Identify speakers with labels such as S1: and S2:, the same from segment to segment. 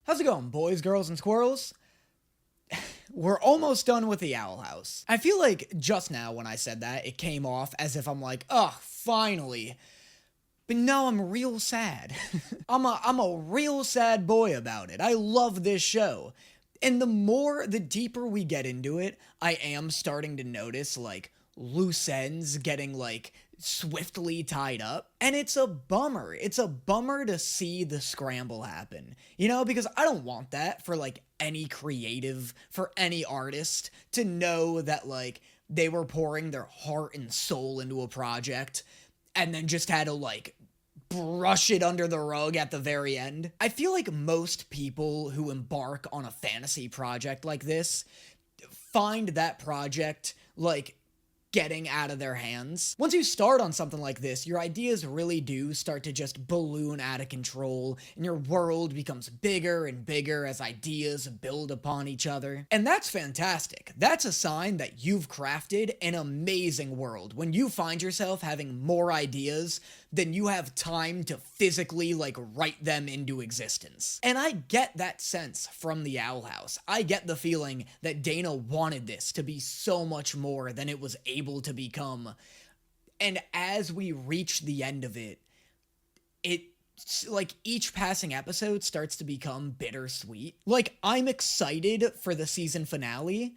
S1: How's it going, boys, girls, and squirrels? We're almost done with the Owl House. I feel like just now when I said that, it came off as if I'm like, oh, finally. But no, I'm real sad. I'm a real sad boy about it. I love this show. And the deeper we get into it, I am starting to notice, like, loose ends getting, like, swiftly tied up. And it's a bummer. It's a bummer to see the scramble happen. You know, because I don't want that for, like, any creative, for any artist to know that, like, they were pouring their heart and soul into a project and then just had to, like, brush it under the rug at the very end. I feel like most people who embark on a fantasy project like this find that project, like, getting out of their hands. Once you start on something like this, your ideas really do start to just balloon out of control, and your world becomes bigger and bigger as ideas build upon each other. And that's fantastic. That's a sign that you've crafted an amazing world, when you find yourself having more ideas than you have time to physically, like, write them into existence. And I get that sense from the Owl House. I get the feeling that Dana wanted this to be so much more than it was able to become. And as we reach the end of it, like, each passing episode starts to become bittersweet. Like, I'm excited for the season finale,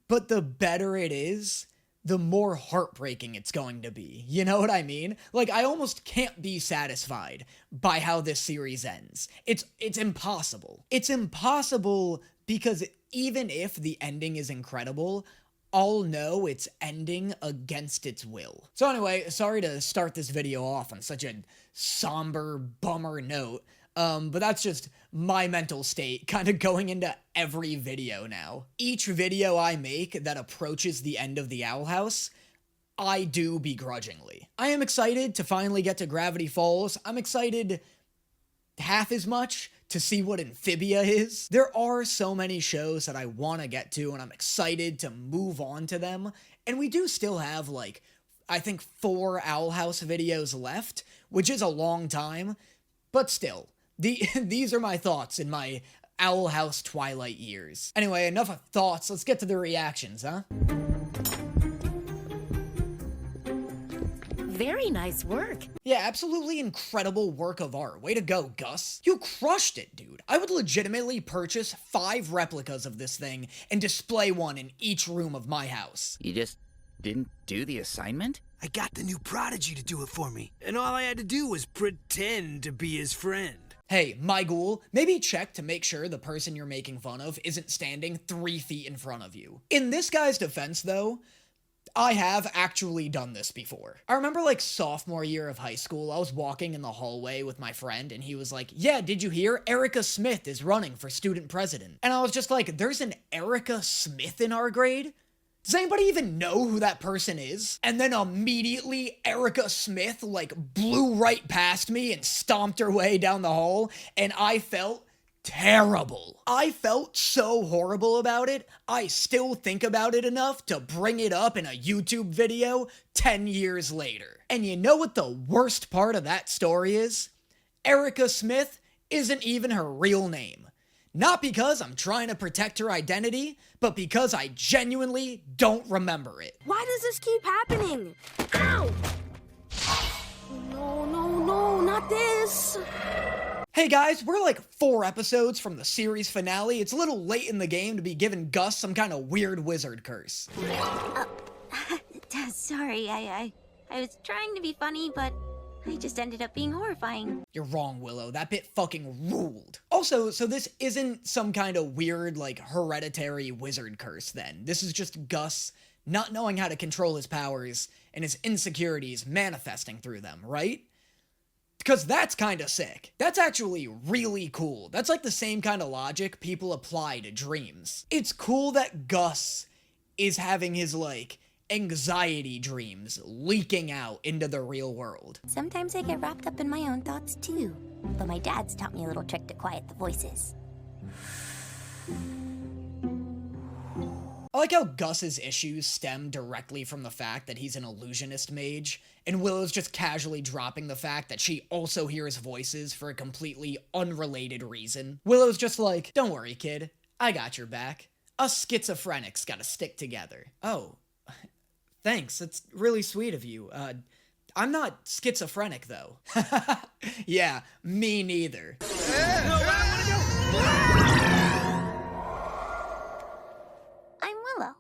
S1: but the better it is, the more heartbreaking it's going to be. You know what I mean? Like, I almost can't be satisfied by how this series ends. It's impossible. It's impossible because even if the ending is incredible, I'll know it's ending against its will. So anyway, sorry to start this video off on such a somber, bummer note, but that's just my mental state kind of going into every video now. Each video I make that approaches the end of the Owl House, I do begrudgingly. I am excited to finally get to Gravity Falls. I'm excited half as much to see what Amphibia is. There are so many shows that I want to get to, and I'm excited to move on to them. And we do still have, like, I think 4 Owl House videos left, which is a long time, but still. These are my thoughts in my Owl House Twilight years. Anyway, enough of thoughts, let's get to the reactions, huh?
S2: Very nice work.
S1: Yeah, absolutely incredible work of art. Way to go, Gus. You crushed it, dude. I would legitimately purchase 5 replicas of this thing and display one in each room of my house.
S3: You just didn't do the assignment?
S4: I got the new prodigy to do it for me, and all I had to do was pretend to be his friend.
S1: Hey, my ghoul, maybe check to make sure the person you're making fun of isn't standing 3 feet in front of you. In this guy's defense, though, I have actually done this before. I remember, like, sophomore year of high school, I was walking in the hallway with my friend, and he was like, yeah, did you hear? Erica Smith is running for student president. And I was just like, there's an Erica Smith in our grade? Does anybody even know who that person is? And then immediately, Erica Smith, like, blew right past me and stomped her way down the hall, and I felt terrible. I felt so horrible about it, I still think about it enough to bring it up in a YouTube video 10 years later. And you know what the worst part of that story is? Erica Smith isn't even her real name. Not because I'm trying to protect her identity, but because I genuinely don't remember it.
S2: Why does this keep happening? Ow! No, not this.
S1: Hey guys, we're like 4 episodes from the series finale. It's a little late in the game to be giving Gus some kind of weird wizard curse.
S5: Sorry, I was trying to be funny, but I just ended up being horrifying.
S1: You're wrong, Willow. That bit fucking ruled. Also, so this isn't some kind of weird, like, hereditary wizard curse then. This is just Gus not knowing how to control his powers and his insecurities manifesting through them, right? Because that's kind of sick. That's actually really cool. That's like the same kind of logic people apply to dreams. It's cool that Gus is having his, like, anxiety dreams leaking out into the real world.
S5: Sometimes I get wrapped up in my own thoughts too, but my dad's taught me a little trick to quiet the voices.
S1: I like how Gus's issues stem directly from the fact that he's an illusionist mage, and Willow's just casually dropping the fact that she also hears voices for a completely unrelated reason. Willow's just like, don't worry, kid. I got your back. Us schizophrenics gotta stick together. Oh, thanks. That's really sweet of you. I'm not schizophrenic, though. Yeah, me neither.
S5: I'm Willow.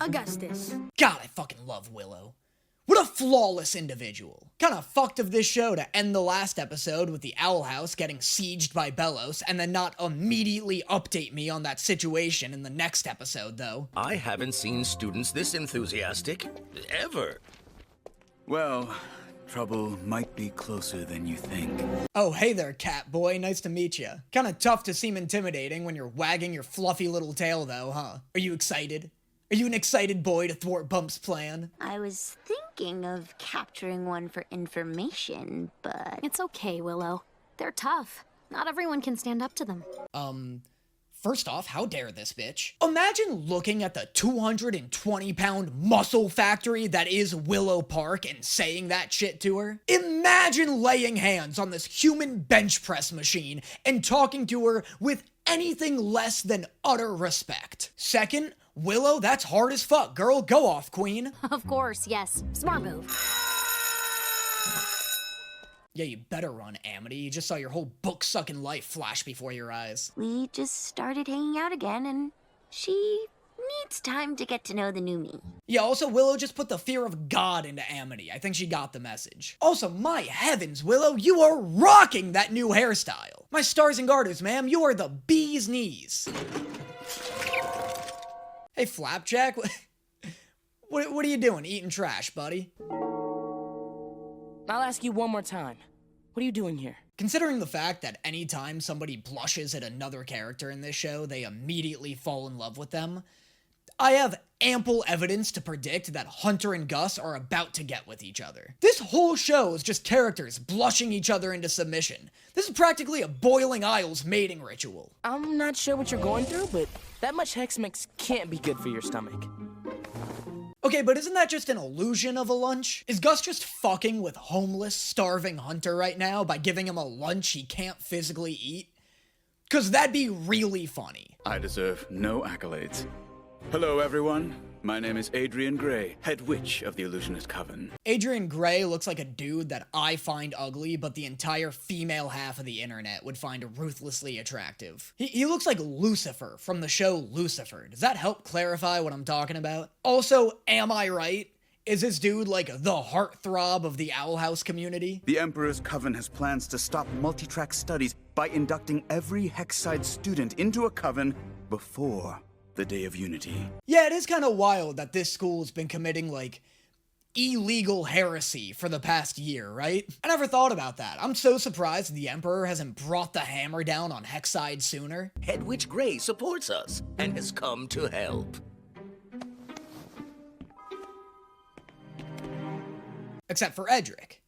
S2: Augustus.
S1: God, I fucking love Willow. What a flawless individual. Kinda fucked of this show to end the last episode with the Owl House getting sieged by Bellows and then not immediately update me on that situation in the next episode, though.
S6: I haven't seen students this enthusiastic, ever.
S7: Well, trouble might be closer than you think.
S1: Oh, hey there, cat boy. Nice to meet you. Kinda tough to seem intimidating when you're wagging your fluffy little tail, though, huh? Are you excited? Are you an excited boy to thwart Bump's plan?
S5: I was thinking of capturing one for information, but...
S2: It's okay, Willow. They're tough. Not everyone can stand up to them.
S1: First off, how dare this bitch? Imagine looking at the 220-pound muscle factory that is Willow Park and saying that shit to her. Imagine laying hands on this human bench press machine and talking to her with anything less than utter respect. Second, Willow, that's hard as fuck, girl. Go off, queen.
S2: Of course, yes. Smart move.
S1: Yeah, you better run, Amity. You just saw your whole book-sucking life flash before your eyes.
S5: We just started hanging out again, and she needs time to get to know the new me.
S1: Yeah, also, Willow just put the fear of God into Amity. I think she got the message. Also, my heavens, Willow, you are rocking that new hairstyle. My stars and garters, ma'am, you are the bee's knees. Hey, Flapjack, what are you doing? Eating trash, buddy?
S8: I'll ask you one more time. What are you doing here?
S1: Considering the fact that anytime somebody blushes at another character in this show, they immediately fall in love with them, I have ample evidence to predict that Hunter and Gus are about to get with each other. This whole show is just characters blushing each other into submission. This is practically a Boiling Isles mating ritual.
S8: I'm not sure what you're going through, but that much Hex Mix can't be good for your stomach.
S1: Okay, but isn't that just an illusion of a lunch? Is Gus just fucking with homeless, starving Hunter right now by giving him a lunch he can't physically eat? 'Cause that'd be really funny.
S7: I deserve no accolades. Hello, everyone. My name is Adrian Gray, head witch of the Illusionist Coven.
S1: Adrian Gray looks like a dude that I find ugly, but the entire female half of the internet would find ruthlessly attractive. He looks like Lucifer from the show Lucifer. Does that help clarify what I'm talking about? Also, am I right? Is this dude like the heartthrob of the Owl House community?
S7: The Emperor's Coven has plans to stop multi-track studies by inducting every Hexside student into a coven before the Day of Unity.
S1: Yeah, it is kind of wild that this school's been committing, like, illegal heresy for the past year, right? I never thought about that. I'm so surprised the Emperor hasn't brought the hammer down on Hexside sooner.
S6: Head Witch Gray supports us and has come to help.
S1: Except for Edric,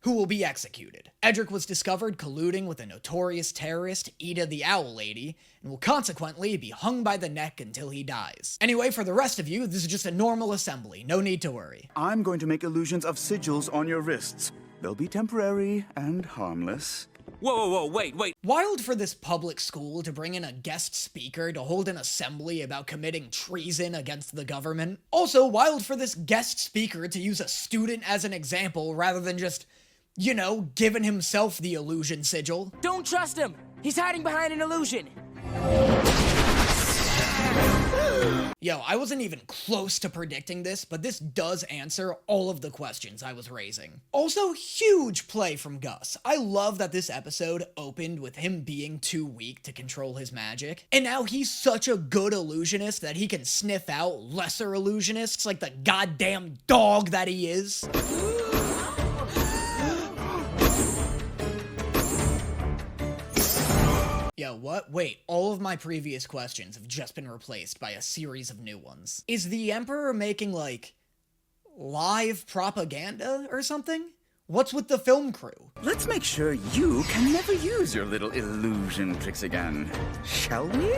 S1: who will be executed. Edric was discovered colluding with a notorious terrorist, Ida the Owl Lady, and will consequently be hung by the neck until he dies. Anyway, for the rest of you, this is just a normal assembly. No need to worry.
S7: I'm going to make illusions of sigils on your wrists. They'll be temporary and harmless.
S6: Whoa, wait.
S1: Wild for this public school to bring in a guest speaker to hold an assembly about committing treason against the government. Also, wild for this guest speaker to use a student as an example rather than just, you know, giving himself the illusion sigil.
S8: Don't trust him! He's hiding behind an illusion!
S1: Yo, I wasn't even close to predicting this, but this does answer all of the questions I was raising. Also, huge play from Gus. I love that this episode opened with him being too weak to control his magic, and now he's such a good illusionist that he can sniff out lesser illusionists like the goddamn dog that he is. Yo, what? Wait, all of my previous questions have just been replaced by a series of new ones. Is the Emperor making, like, live propaganda or something? What's with the film crew?
S7: Let's make sure you can never use your little illusion tricks again. Shall we?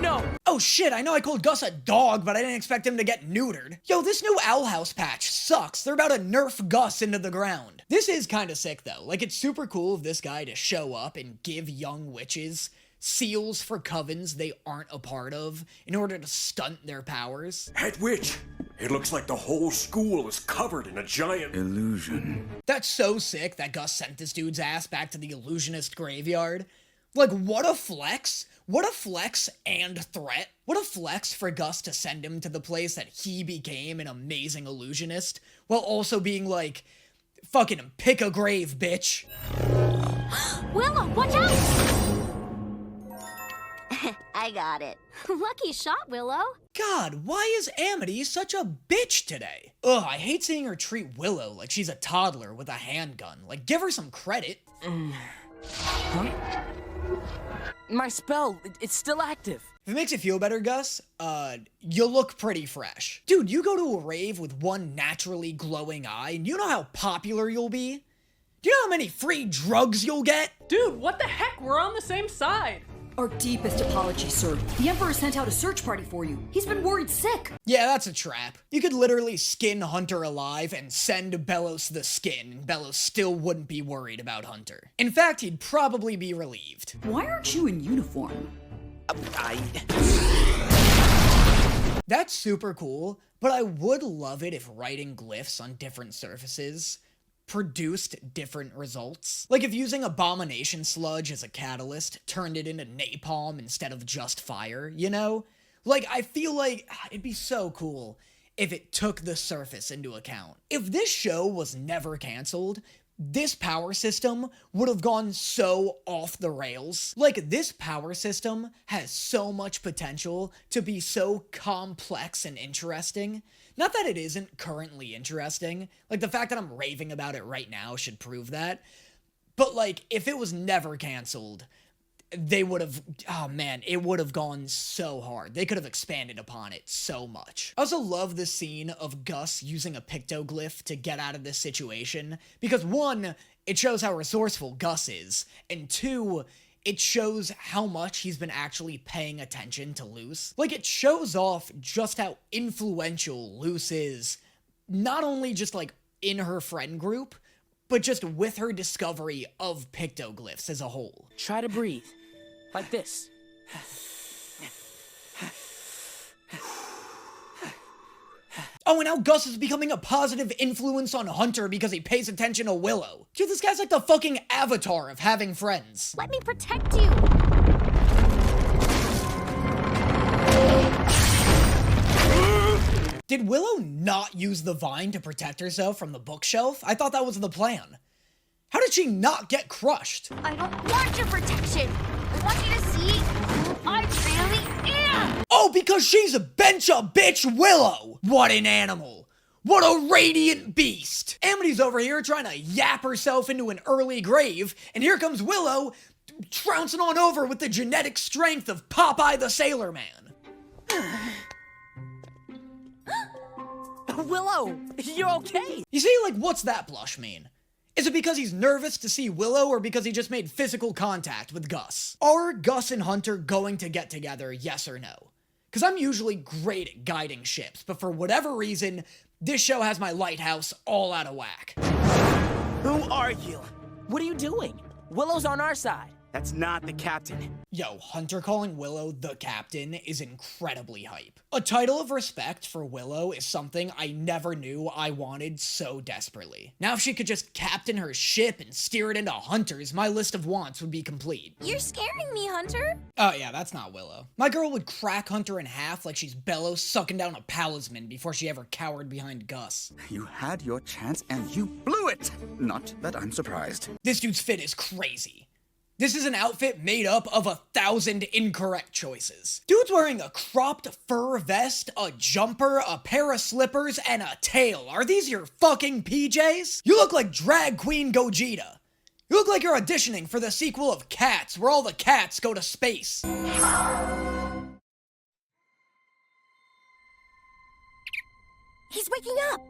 S8: No!
S1: Oh shit, I know I called Gus a dog, but I didn't expect him to get neutered. Yo, this new Owl House patch sucks. They're about to nerf Gus into the ground. This is kinda sick though. Like, it's super cool of this guy to show up and give young witches seals for covens they aren't a part of in order to stunt their powers.
S9: Head witch, it looks like the whole school is covered in a giant
S7: Illusion.
S1: That's so sick that Gus sent this dude's ass back to the illusionist graveyard. Like, what a flex. What a flex and threat. What a flex for Gus to send him to the place that he became an amazing illusionist, while also being like, fucking pick a grave, bitch.
S2: Willow, watch out!
S5: I got it.
S2: Lucky shot, Willow.
S1: God, why is Amity such a bitch today? Ugh, I hate seeing her treat Willow like she's a toddler with a handgun. Like, give her some credit.
S8: Huh? My spell, it's still active.
S1: If it makes you feel better, Gus, you look pretty fresh. Dude, you go to a rave with one naturally glowing eye, and you know how popular you'll be? Do you know how many free drugs you'll get?
S10: Dude, what the heck? We're on the same side.
S11: Our deepest apologies, sir. The Emperor sent out a search party for you. He's been worried sick.
S1: Yeah, that's a trap. You could literally skin Hunter alive and send Belos the skin, and Belos still wouldn't be worried about Hunter. In fact, he'd probably be relieved.
S11: Why aren't you in uniform?
S1: That's super cool, but I would love it if writing glyphs on different surfaces produced different results. Like if using abomination sludge as a catalyst turned it into napalm instead of just fire, you know? Like, I feel like it'd be so cool if it took the surface into account. If this show was never canceled, this power system would have gone so off the rails. Like, this power system has so much potential to be so complex and interesting. Not that it isn't currently interesting. Like, the fact that I'm raving about it right now should prove that. But, like, if it was never canceled, they would have, oh man, it would have gone so hard. They could have expanded upon it so much. I also love the scene of Gus using a pictoglyph to get out of this situation, because one, it shows how resourceful Gus is, and two, it shows how much he's been actually paying attention to Luce. Like, it shows off just how influential Luce is, not only just like in her friend group, but just with her discovery of pictoglyphs as a whole.
S8: Try to breathe. Like this.
S1: Oh, and now Gus is becoming a positive influence on Hunter because he pays attention to Willow. Dude, this guy's like the fucking avatar of having friends.
S2: Let me protect you.
S1: Did Willow not use the vine to protect herself from the bookshelf? I thought that was the plan. How did she not get crushed?
S2: I don't want your protection. I want you to see who I really am.
S1: Oh, because she's a bitch Willow! What an animal! What a radiant beast! Amity's over here trying to yap herself into an early grave, and here comes Willow trouncing on over with the genetic strength of Popeye the Sailor Man.
S8: Willow, you're okay.
S1: You see, like, what's that blush mean? Is it because he's nervous to see Willow, or because he just made physical contact with Gus? Are Gus and Hunter going to get together, yes or no? Because I'm usually great at guiding ships, but for whatever reason, this show has my lighthouse all out of whack.
S8: Who are you? What are you doing? Willow's on our side.
S3: That's not the captain.
S1: Yo, Hunter calling Willow the captain is incredibly hype. A title of respect for Willow is something I never knew I wanted so desperately. Now if she could just captain her ship and steer it into Hunter's, my list of wants would be complete.
S5: You're scaring me, Hunter.
S1: Oh yeah, that's not Willow. My girl would crack Hunter in half like she's Belos sucking down a palisman before she ever cowered behind Gus.
S7: You had your chance and you blew it! Not that I'm surprised.
S1: This dude's fit is crazy. This is an outfit made up of 1,000 incorrect choices. Dude's wearing a cropped fur vest, a jumper, a pair of slippers, and a tail. Are these your fucking PJs? You look like drag queen Gogeta. You look like you're auditioning for the sequel of Cats, where all the cats go to space.
S5: He's waking up.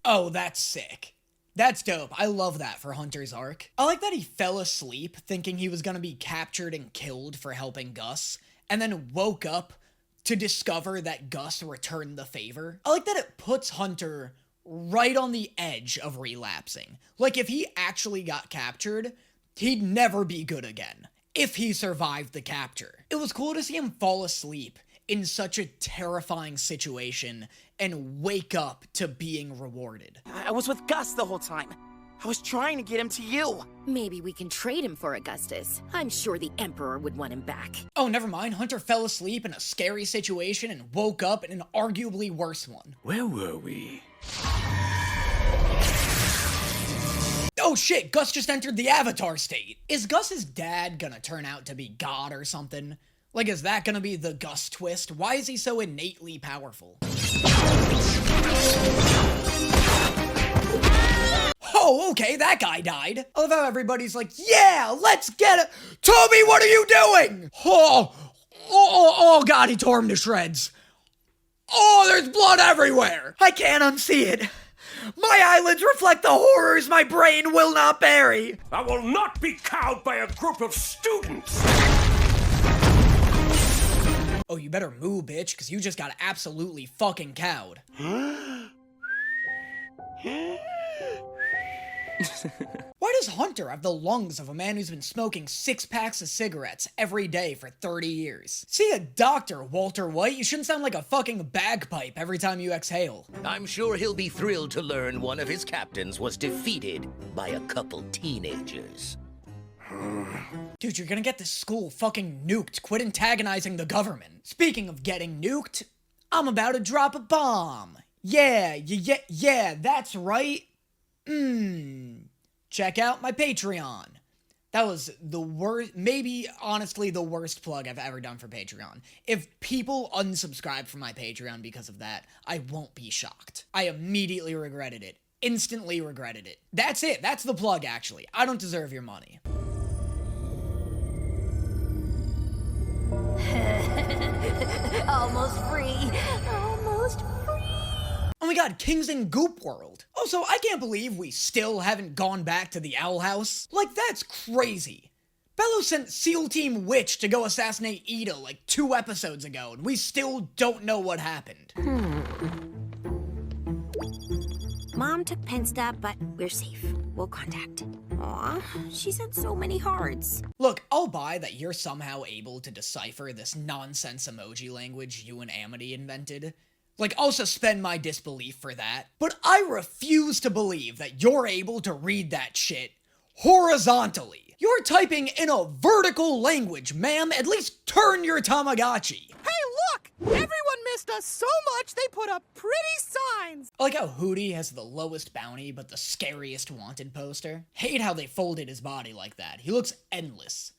S1: Oh, that's sick. That's dope. I love that for Hunter's arc. I like that he fell asleep thinking he was gonna be captured and killed for helping Gus, and then woke up to discover that Gus returned the favor. I like that it puts Hunter right on the edge of relapsing. Like, if he actually got captured, he'd never be good again, if he survived the capture. It was cool to see him fall asleep in such a terrifying situation and wake up to being rewarded.
S8: I was with Gus the whole time. I was trying to get him to you.
S12: Maybe we can trade him for Augustus. I'm sure the Emperor would want him back.
S1: Oh, never mind. Hunter fell asleep in a scary situation and woke up in an arguably worse one.
S9: Where were we?
S1: Oh shit, Gus just entered the Avatar state. Is Gus's dad gonna turn out to be God or something? Like, is that gonna be the Gus twist? Why is he so innately powerful? Oh, okay, that guy died. I love how everybody's like, yeah, let's get it. Toby, what are you doing? Oh, God, he tore him to shreds. Oh, there's blood everywhere. I can't unsee it. My eyelids reflect the horrors my brain will not bury.
S9: I will not be cowed by a group of students.
S1: Oh, you better move, bitch, because you just got absolutely fucking cowed. Why does Hunter have the lungs of a man who's been smoking 6 packs of cigarettes every day for 30 years? See a doctor, Walter White. You shouldn't sound like a fucking bagpipe every time you exhale.
S6: I'm sure he'll be thrilled to learn one of his captains was defeated by a couple teenagers.
S1: Dude, you're gonna get this school fucking nuked. Quit antagonizing the government. Speaking of getting nuked, I'm about to drop a bomb. Yeah, that's right. Check out my Patreon. That was the worst, maybe honestly the worst plug I've ever done for Patreon. If people unsubscribe from my Patreon because of that, I won't be shocked. I immediately regretted it. Instantly regretted it. That's it. That's the plug, actually. I don't deserve your money.
S2: Almost free. Almost free.
S1: Oh my god, Kings in Goop World. Also, I can't believe we still haven't gone back to the Owl House. Like, that's crazy. Bello sent SEAL Team Witch to go assassinate Ida like 2 episodes ago, and we still don't know what happened.
S5: Mom took Pensta, but we're safe. We'll contact. Aw, she sent so many hearts.
S1: Look, I'll buy that you're somehow able to decipher this nonsense emoji language you and Amity invented. Like, I'll suspend my disbelief for that. But I refuse to believe that you're able to read that shit horizontally. You're typing in a vertical language, ma'am. At least turn your Tamagotchi.
S8: Hey, look! Everyone missed us so much they put up pretty signs!
S1: I like how Hootie has the lowest bounty but the scariest wanted poster. Hate how they folded his body like that. He looks endless.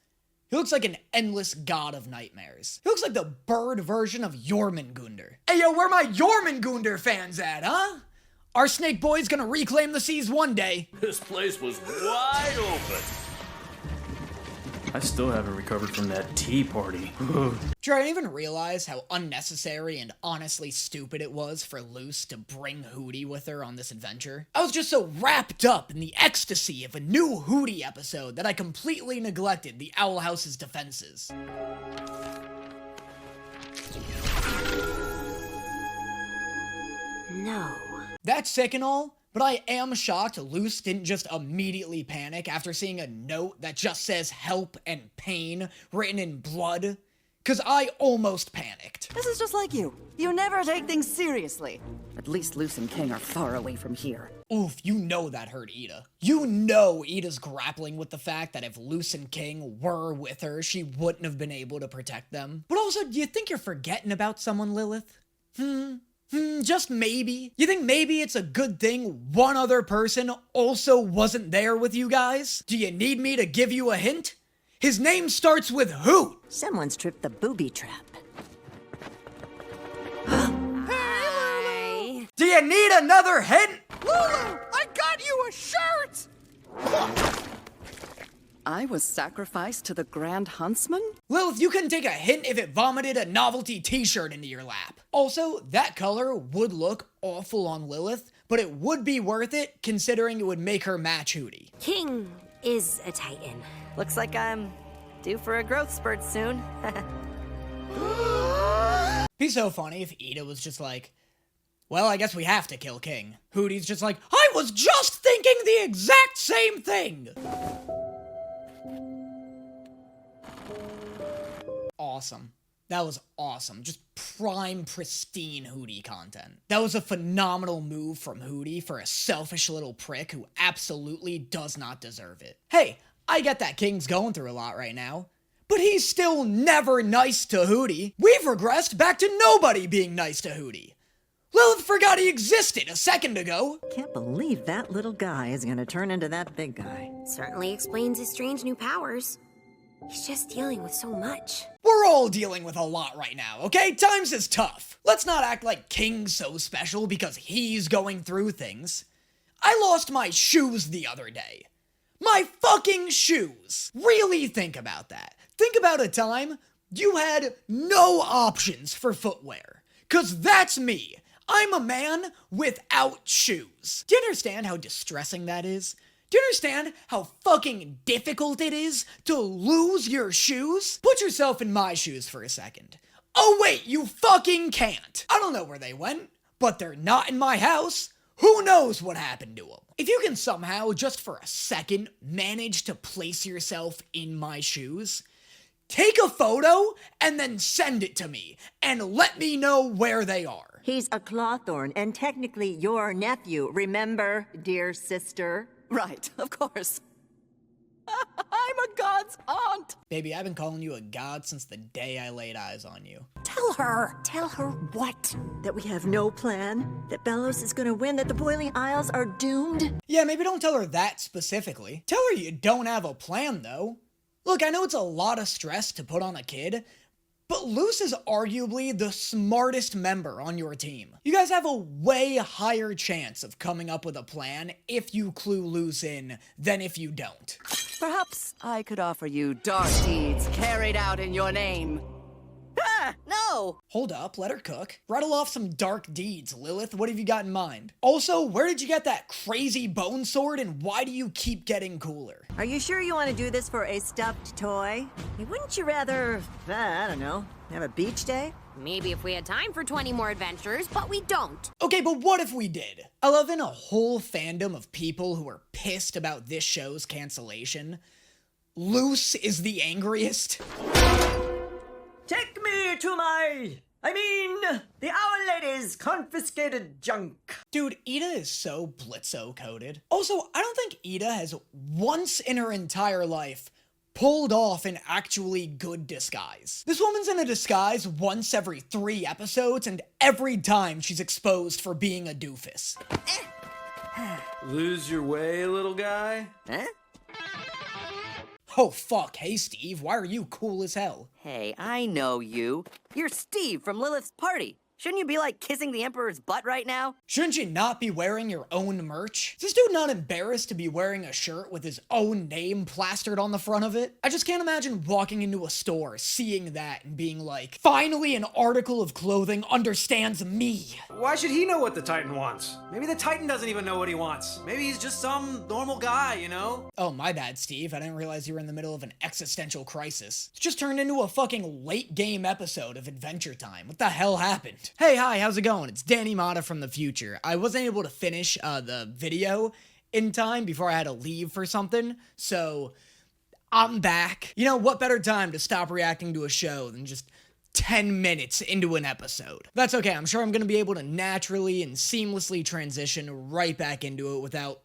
S1: He looks like an endless god of nightmares. He looks like the bird version of Jormungandr. Hey yo, where my Jormungandr fans at, huh? Our Snake Boy's gonna reclaim the seas one day.
S9: This place was wide open.
S13: I still haven't recovered from that tea party.
S1: Did I even realize how unnecessary and honestly stupid it was for Luce to bring Hootie with her on this adventure? I was just so wrapped up in the ecstasy of a new Hootie episode that I completely neglected the Owl House's defenses.
S5: No.
S1: That's sick and all, but I am shocked Luce didn't just immediately panic after seeing a note that just says help and pain written in blood. Cause I almost panicked.
S14: This is just like you. You never take things seriously. At least Luce and King are far away from here.
S1: Oof, you know that hurt Ida. You know Ida's grappling with the fact that if Luce and King were with her, she wouldn't have been able to protect them. But also, do you think you're forgetting about someone, Lilith? Just maybe? You think maybe it's a good thing one other person also wasn't there with you guys? Do you need me to give you a hint? His name starts with who?
S14: Someone's tripped the booby trap.
S5: Hi.
S1: Do you need another hint?
S8: Lulu, I got you a shirt!
S14: I was sacrificed to the Grand Huntsman?
S1: Lilith, you couldn't take a hint if it vomited a novelty t-shirt into your lap. Also, that color would look awful on Lilith, but it would be worth it considering it would make her match Hootie.
S5: King is a Titan.
S14: Looks like I'm due for a growth spurt soon.
S1: Be so funny if Ida was just like, well, I guess we have to kill King. Hootie's just like, I was just thinking the exact same thing! Awesome. That was awesome. Just prime, pristine Hootie content. That was a phenomenal move from Hootie for a selfish little prick who absolutely does not deserve it. Hey, I get that King's going through a lot right now, but he's still never nice to Hootie. We've regressed back to nobody being nice to Hootie. Lilith forgot he existed a second ago.
S15: Can't believe that little guy is gonna turn into that big guy.
S5: Certainly explains his strange new powers. He's just dealing with so much.
S1: We're all dealing with a lot right now, okay? Times is tough. Let's not act like King's so special because he's going through things. I lost my shoes the other day. My fucking shoes! Really think about that. Think about a time you had no options for footwear. 'Cause that's me. I'm a man without shoes. Do you understand how distressing that is? Do you understand how fucking difficult it is to lose your shoes? Put yourself in my shoes for a second. Oh wait, you fucking can't. I don't know where they went, but they're not in my house. Who knows what happened to them? If you can somehow, just for a second, manage to place yourself in my shoes, take a photo and then send it to me and let me know where they are.
S15: He's a Clawthorn and technically your nephew, remember, dear sister?
S14: Right, of course. I'm a god's aunt.
S1: Baby, I've been calling you a god since the day I laid eyes on you.
S15: Tell her. Tell her what? That we have no plan? That Belos is gonna win? That the Boiling Isles are doomed?
S1: Yeah, maybe don't tell her that specifically. Tell her you don't have a plan, though. Look, I know it's a lot of stress to put on a kid, but Luce is arguably the smartest member on your team. You guys have a way higher chance of coming up with a plan if you clue Luce in than if you don't.
S14: Perhaps I could offer you dark deeds carried out in your name. Ah, no!
S1: Hold up, let her cook. Rattle off some dark deeds, Lilith. What have you got in mind? Also, where did you get that crazy bone sword and why do you keep getting cooler?
S15: Are you sure you want to do this for a stuffed toy? Wouldn't you rather, I don't know, have a beach day?
S5: Maybe if we had time for 20 more adventures, but we don't.
S1: Okay, but what if we did? I love in a whole fandom of people who are pissed about this show's cancellation. Luce is the angriest.
S16: Take me to the Owl Lady's confiscated junk.
S1: Dude, Ida is so Blitzo-coded. Also, I don't think Ida has once in her entire life pulled off an actually good disguise. This woman's in a disguise once every 3 episodes, and every time she's exposed for being a doofus.
S17: Lose your way, little guy?
S14: Huh?
S1: Oh fuck, hey Steve, why are you cool as hell?
S14: Hey, I know you. You're Steve from Lilith's party. Shouldn't you be, like, kissing the Emperor's butt right now?
S1: Shouldn't you not be wearing your own merch? Is this dude not embarrassed to be wearing a shirt with his own name plastered on the front of it? I just can't imagine walking into a store, seeing that, and being like, finally an article of clothing understands me.
S17: Why should he know what the Titan wants? Maybe the Titan doesn't even know what he wants. Maybe he's just some normal guy, you know?
S1: Oh, my bad, Steve. I didn't realize you were in the middle of an existential crisis. It's just turned into a fucking late-game episode of Adventure Time. What the hell happened? Hey, hi, how's it going? It's Danny Mata from the future. I wasn't able to finish the video in time before I had to leave for something, so I'm back. You know, what better time to stop reacting to a show than just 10 minutes into an episode? That's okay, I'm sure I'm gonna be able to naturally and seamlessly transition right back into it without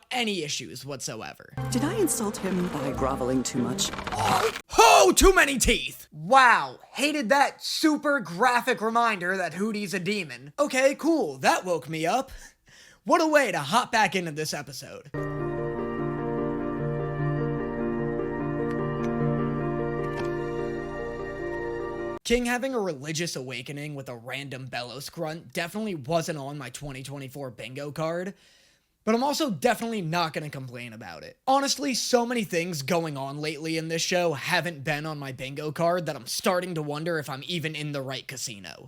S1: any issues whatsoever.
S14: Did I insult him by groveling too much?
S1: Oh, too many teeth! Wow, hated that super graphic reminder that Hootie's a demon. Okay, cool, that woke me up. What a way to hop back into this episode. King having a religious awakening with a random Belos grunt definitely wasn't on my 2024 bingo card, but I'm also definitely not gonna complain about it. Honestly, so many things going on lately in this show haven't been on my bingo card that I'm starting to wonder if I'm even in the right casino.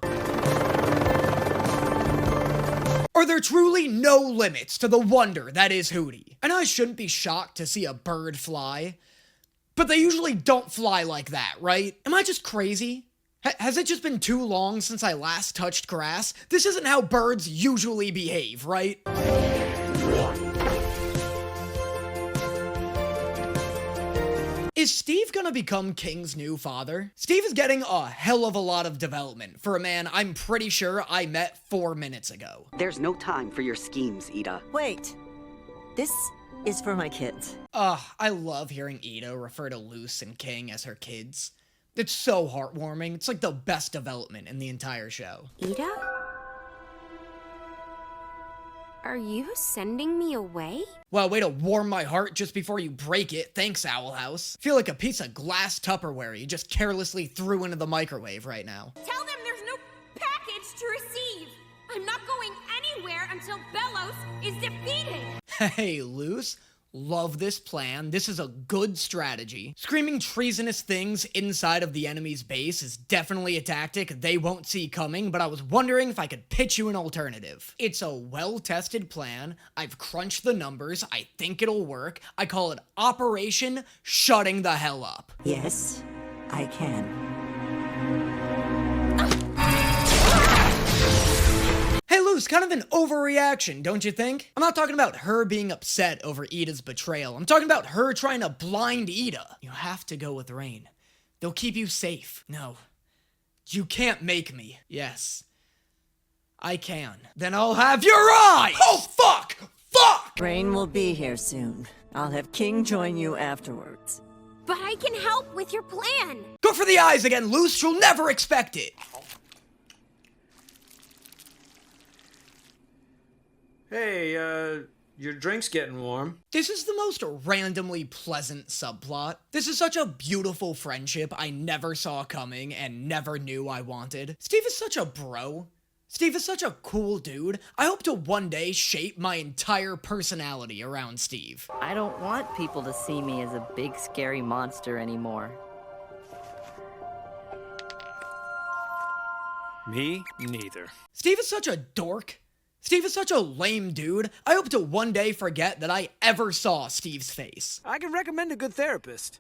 S1: Are there truly no limits to the wonder that is Hootie? I know I shouldn't be shocked to see a bird fly, but they usually don't fly like that, right? Am I just crazy? Has it just been too long since I last touched grass? This isn't how birds usually behave, right? Is Steve gonna become King's new father? Steve is getting a hell of a lot of development for a man I'm pretty sure I met 4 minutes ago.
S18: There's no time for your schemes, Ida.
S15: Wait. This is for my kids.
S1: I love hearing Ida refer to Luce and King as her kids. It's so heartwarming. It's like the best development in the entire show.
S5: Ida? Are you sending me away?
S1: Well, way to warm my heart just before you break it. Thanks, Owl House. Feel like a piece of glass Tupperware you just carelessly threw into the microwave right now.
S2: Tell them there's no package to receive. I'm not going anywhere until Bellows is defeated.
S1: Hey, Luce. Love this plan. This is a good strategy. Screaming treasonous things inside of the enemy's base is definitely a tactic they won't see coming, but I was wondering if I could pitch you an alternative. It's a well-tested plan. I've crunched the numbers. I think it'll work. I call it Operation Shutting the Hell Up.
S15: Yes, I can.
S1: Hey, Luce, kind of an overreaction, don't you think? I'm not talking about her being upset over Ida's betrayal. I'm talking about her trying to blind Ida. You have to go with Rain. They'll keep you safe. No. You can't make me. Yes. I can. Then I'll have your eyes! Oh, fuck! Fuck!
S15: Rain will be here soon. I'll have King join you afterwards.
S5: But I can help with your plan.
S1: Go for the eyes again, Luce. She'll never expect it.
S17: Hey, your drink's getting warm.
S1: This is the most randomly pleasant subplot. This is such a beautiful friendship I never saw coming and never knew I wanted. Steve is such a bro. Steve is such a cool dude. I hope to one day shape my entire personality around Steve.
S19: I don't want people to see me as a big scary monster anymore.
S17: Me neither.
S1: Steve is such a dork. Steve is such a lame dude. I hope to one day forget that I ever saw Steve's face.
S17: I can recommend a good therapist.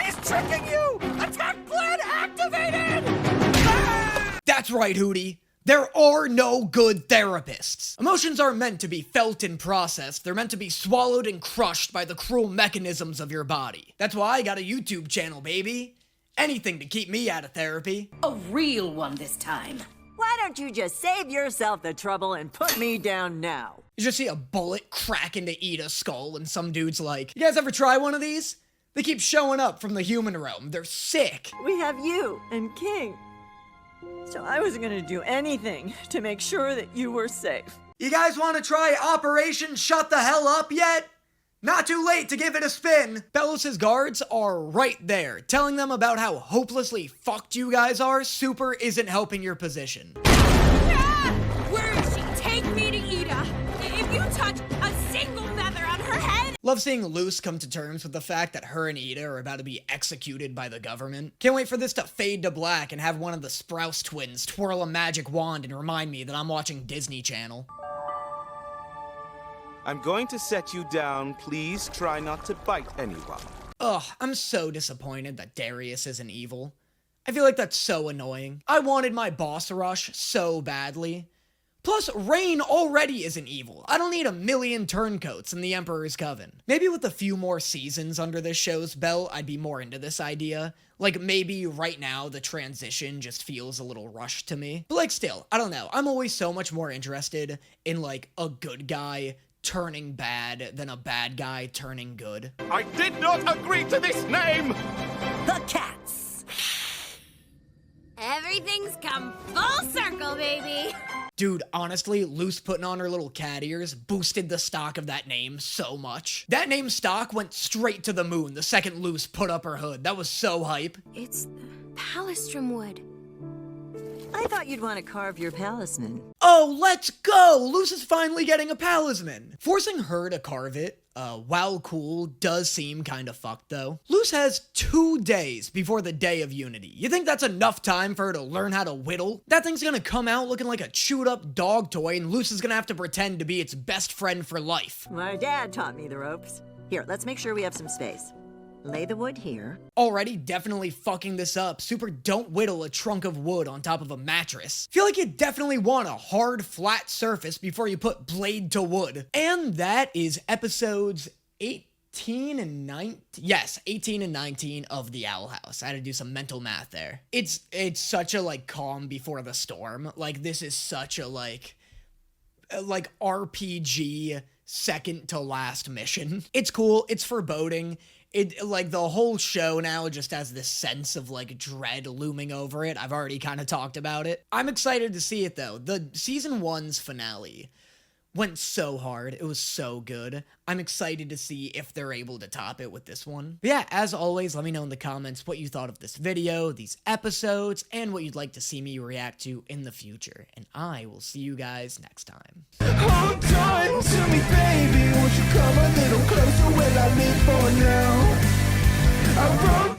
S6: He's tricking you! Attack plan activated!
S1: That's right, Hootie. There are no good therapists. Emotions aren't meant to be felt and processed. They're meant to be swallowed and crushed by the cruel mechanisms of your body. That's why I got a YouTube channel, baby. Anything to keep me out of therapy.
S11: A real one this time.
S15: Why don't you just save yourself the trouble and put me down now?
S1: You just see a bullet crack into Ida's skull and some dude's like, you guys ever try one of these? They keep showing up from the human realm. They're sick.
S15: We have you and King. So I wasn't gonna do anything to make sure that you were safe.
S1: You guys want to try Operation Shut the Hell Up yet? Not too late to give it a spin. Bellows' guards are right there, telling them about how hopelessly fucked you guys are. Super isn't helping your position.
S2: Ah! Where is she? Take me to Ida. If you touch a single feather on her head...
S1: Love seeing Luce come to terms with the fact that her and Ida are about to be executed by the government. Can't wait for this to fade to black and have one of the Sprouse twins twirl a magic wand and remind me that I'm watching Disney Channel.
S20: I'm going to set you down. Please try not to bite anyone.
S1: Ugh, I'm so disappointed that Darius isn't evil. I feel like that's so annoying. I wanted my boss rush so badly. Plus, Rain already isn't evil. I don't need a million turncoats in the Emperor's Coven. Maybe with a few more seasons under this show's belt, I'd be more into this idea. Like, maybe right now the transition just feels a little rushed to me. But like, still, I don't know. I'm always so much more interested in, like, a good guy turning bad than a bad guy turning good.
S6: I did not agree to this name!
S15: The Cats!
S2: Everything's come full circle, baby!
S1: Dude, honestly, Luce putting on her little cat ears boosted the stock of that name so much. That name stock went straight to the moon the second Luce put up her hood. That was so hype.
S5: It's the Palistrom wood.
S15: I thought you'd want to carve your palisman.
S1: Oh, let's go! Luce is finally getting a palisman. Forcing her to carve it, while cool, does seem kind of fucked though. Luce has 2 days before the Day of Unity. You think that's enough time for her to learn how to whittle? That thing's gonna come out looking like a chewed up dog toy and Luce is gonna have to pretend to be its best friend for life.
S15: My dad taught me the ropes. Here, let's make sure we have some space. lay the wood here.
S1: Already definitely fucking this up. Super don't whittle a trunk of wood on top of a mattress. Feel like you definitely want a hard, flat surface before you put blade to wood. And that is episodes 18 and 19. Yes, 18 and 19 of The Owl House. I had to do some mental math there. It's such a like calm before the storm. Like this is such a like RPG second to last mission. It's cool. It's foreboding. It like the whole show now just has this sense of like dread looming over it. I've already kind of talked about it. I'm excited to see it though. The season 1's finale went so hard. It was so good. I'm excited to see if they're able to top it with this one. But yeah, as always, let me know in the comments what you thought of this video, these episodes, and what you'd like to see me react to in the future. And I will see you guys next time.
S21: Hold on to me, baby. Won't you come a little closer? Will I live for now? I wrote